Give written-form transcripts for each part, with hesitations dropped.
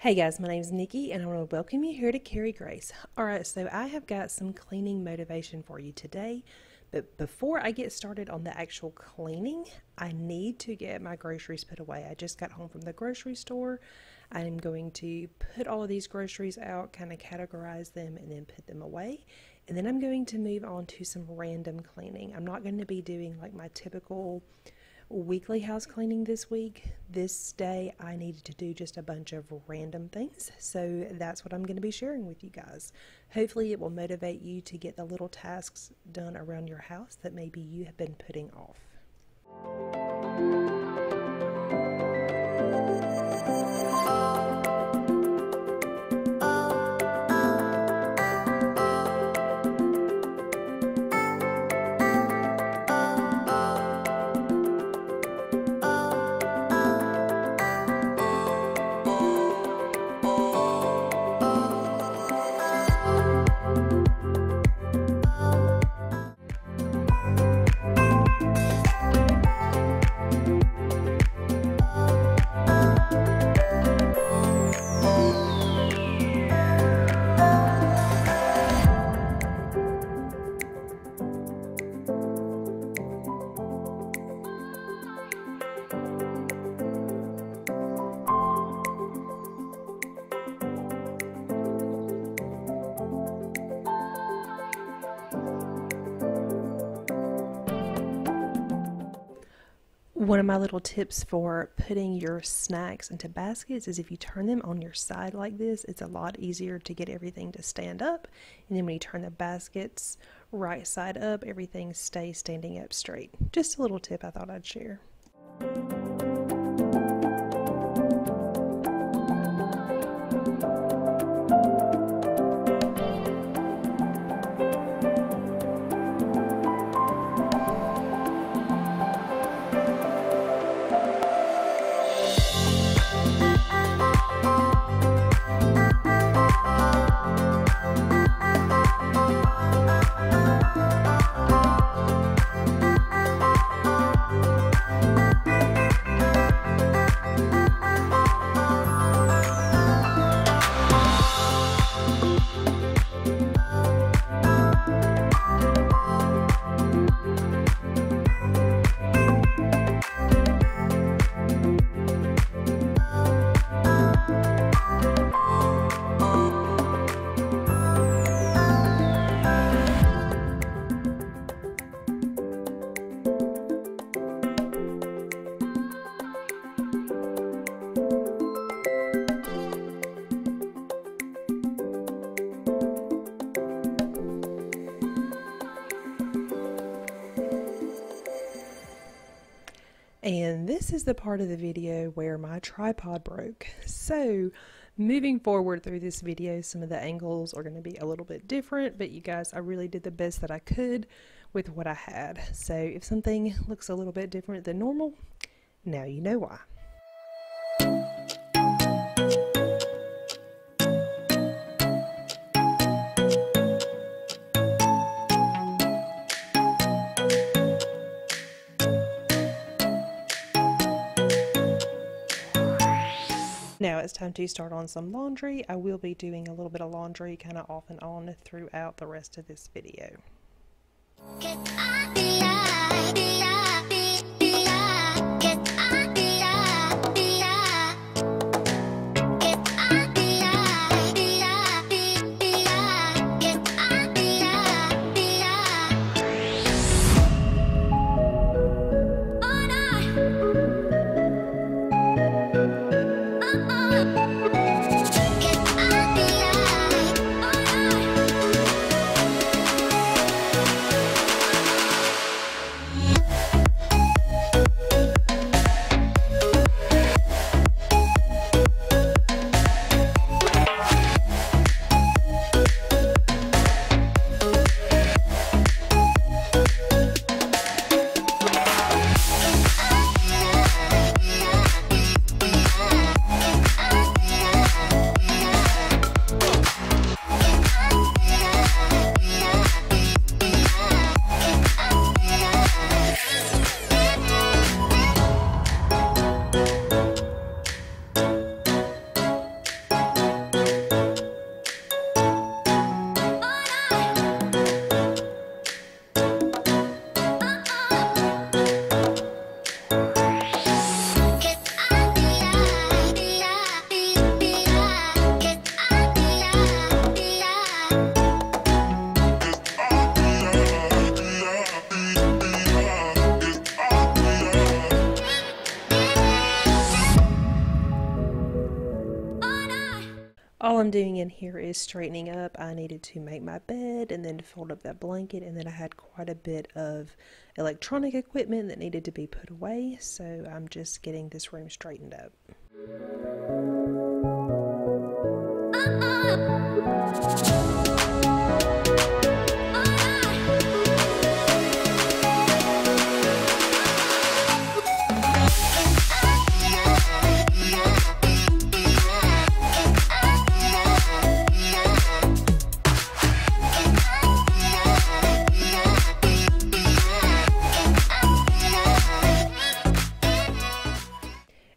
Hey guys, my name is Nikki and I want to welcome you here to Carry Grace. Alright, so I have got some cleaning motivation for you today, but before I get started on the actual cleaning, I need to get my groceries put away. I just got home from the grocery store. I'm going to put all of these groceries out, kind of categorize them, and then put them away. And then I'm going to move on to some random cleaning. I'm not going to be doing like my typical weekly house cleaning this week. This day I needed to do just a bunch of random things, so that's what I'm going to be sharing with you guys. Hopefully it will motivate you to get the little tasks done around your house that maybe you have been putting off. One of my little tips for putting your snacks into baskets is if you turn them on your side like this, it's a lot easier to get everything to stand up. And then when you turn the baskets right side up, everything stays standing up straight. Just a little tip I thought I'd share. And this is the part of the video where my tripod broke. So moving forward through this video, some of the angles are going to be a little bit different, but you guys, I really did the best that I could with what I had. So if something looks a little bit different than normal, now you know why. Now it's time to start on some laundry. I will be doing a little bit of laundry kind of off and on throughout the rest of this video. All I'm doing in here is straightening up. I needed to make my bed and then fold up that blanket, and then I had quite a bit of electronic equipment that needed to be put away, so I'm just getting this room straightened up.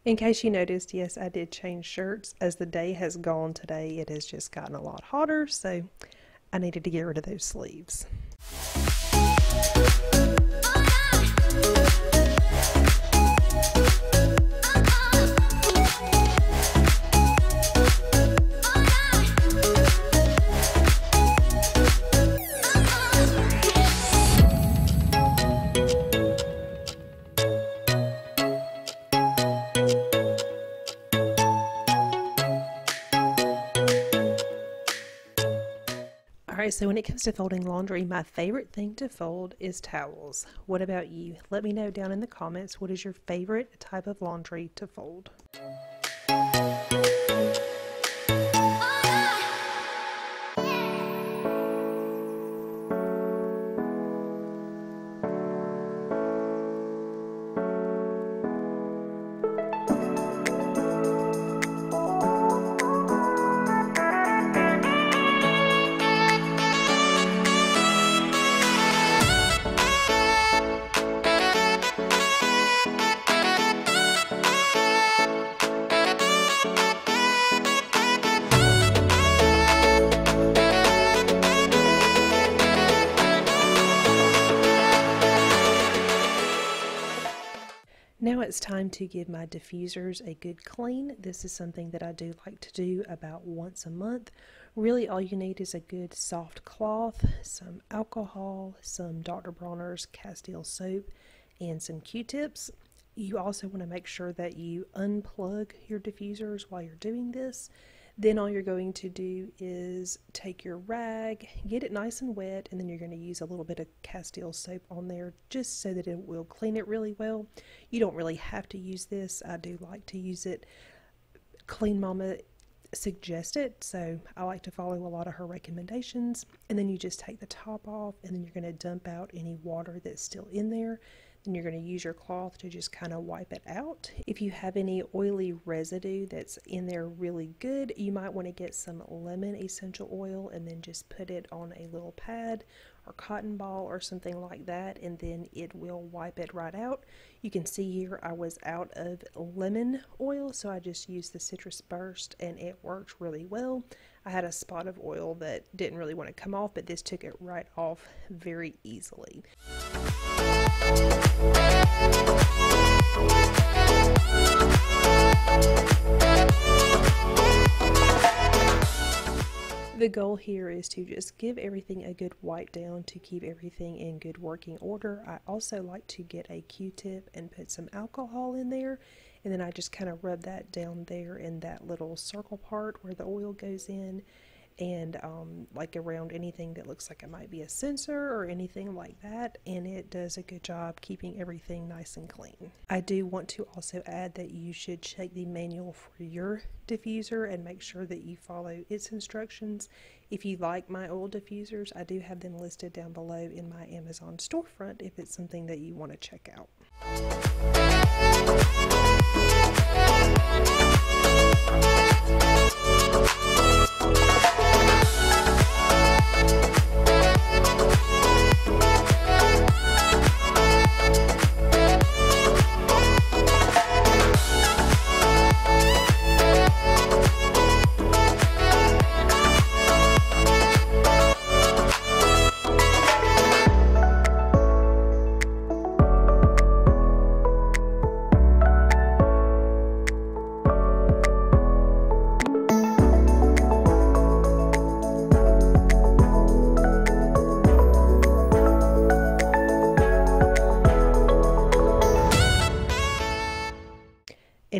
In case you noticed, yes, I did change shirts. As the day has gone today, it has just gotten a lot hotter, so I needed to get rid of those sleeves. Alright, so when it comes to folding laundry, my favorite thing to fold is towels. What about you? Let me know down in the comments, what is your favorite type of laundry to fold? Now it's time to give my diffusers a good clean. This is something that I do like to do about once a month. Really all you need is a good soft cloth, some alcohol, some Dr. Bronner's Castile soap, and some Q-tips. You also want to make sure that you unplug your diffusers while you're doing this. Then all you're going to do is take your rag, get it nice and wet, and then you're going to use a little bit of Castile soap on there just so that it will clean it really well. You don't really have to use this. I do like to use it. Clean Mama suggests it, so I like to follow a lot of her recommendations. And then you just take the top off, and then you're going to dump out any water that's still in there. Then you're going to use your cloth to just kind of wipe it out. If you have any oily residue that's in there really good, you might want to get some lemon essential oil and then just put it on a little pad or cotton ball or something like that, and then it will wipe it right out. You can see here I was out of lemon oil, so I just used the Citrus Burst and it worked really well. I had a spot of oil that didn't really want to come off, but this took it right off very easily. The goal here is to just give everything a good wipe down to keep everything in good working order. I also like to get a Q-tip and put some alcohol in there, and then I just kind of rub that down there in that little circle part where the oil goes in, and like around anything that looks like it might be a sensor or anything like that, and it does a good job keeping everything nice and clean. I do want to also add that you should check the manual for your diffuser and make sure that you follow its instructions. If you like my oil diffusers, I do have them listed down below in my Amazon storefront if it's something that you want to check out.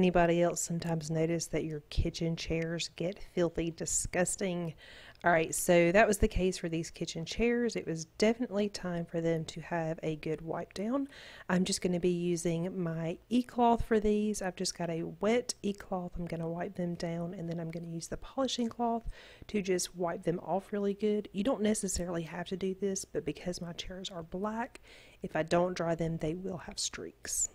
anybody else sometimes notice that your kitchen chairs get filthy, disgusting? Alright, so that was the case for these kitchen chairs. It was definitely time for them to have a good wipe down. I'm just going to be using my e-cloth for these. I've just got a wet e-cloth. I'm going to wipe them down, and then I'm going to use the polishing cloth to just wipe them off really good. You don't necessarily have to do this, but because my chairs are black, if I don't dry them, they will have streaks.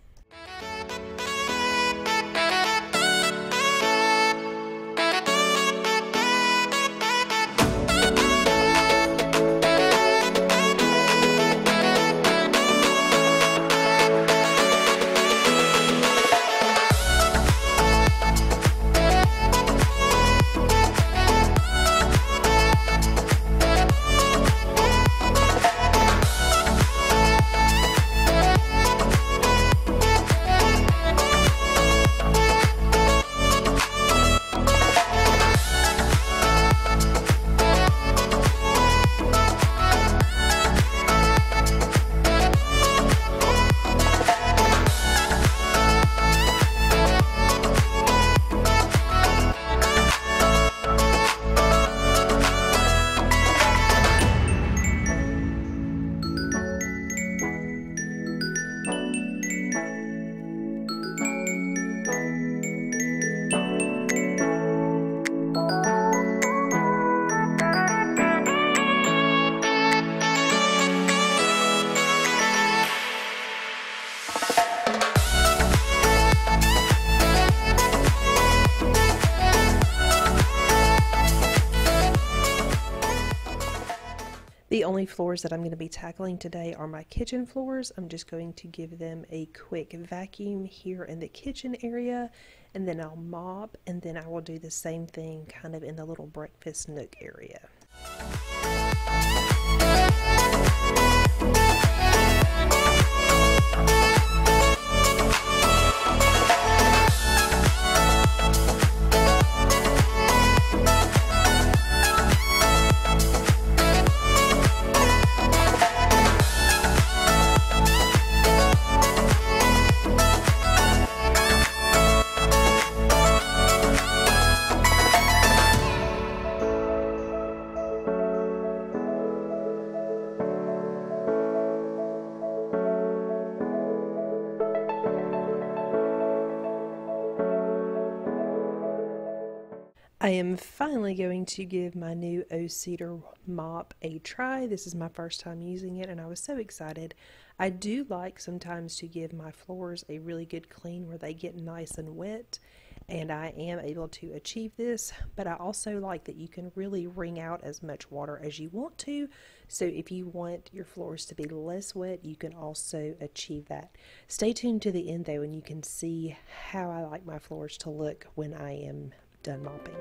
The only floors that I'm going to be tackling today are my kitchen floors. I'm just going to give them a quick vacuum here in the kitchen area, and then I'll mop, and then I will do the same thing kind of in the little breakfast nook area. I am finally going to give my new O-Cedar mop a try. This is my first time using it, and I was so excited. I do like sometimes to give my floors a really good clean where they get nice and wet, and I am able to achieve this, but I also like that you can really wring out as much water as you want to. So if you want your floors to be less wet, you can also achieve that. Stay tuned to the end though, and you can see how I like my floors to look when I am done mopping.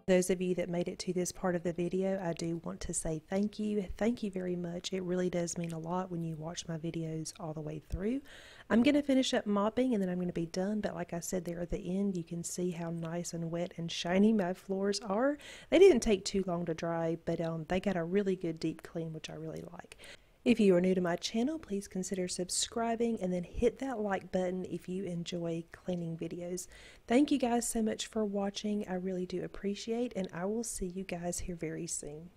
Those of you that made it to this part of the video, I do want to say thank you. Thank you very much. It really does mean a lot when you watch my videos all the way through. I'm going to finish up mopping and then I'm going to be done, but like I said there at the end, you can see how nice and wet and shiny my floors are. They didn't take too long to dry, but they got a really good deep clean, which I really like. If you are new to my channel, please consider subscribing and then hit that like button if you enjoy cleaning videos. Thank you guys so much for watching. I really do appreciate, and I will see you guys here very soon.